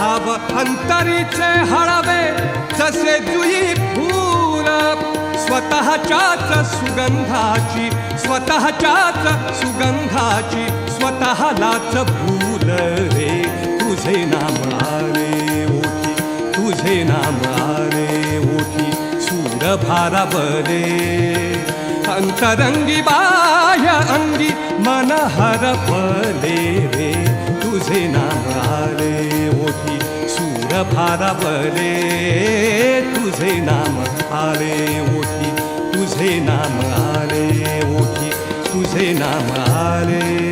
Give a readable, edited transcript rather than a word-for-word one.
भाव अंतरीचे हळवे जसे जुई फूल स्वतःच्याच सुगंधाची स्वतःलाच भूल रे तुझे नाम आले ओठी तुझे नाम आले ओठी सूर भारावले अंतरंगी बाह्य अंगी मन हरपले रे तुझे नाम आले ओठी सूर भारावले तुझे नाम आले ओठी तुझे नाम आले ओठी तुझे नाम आले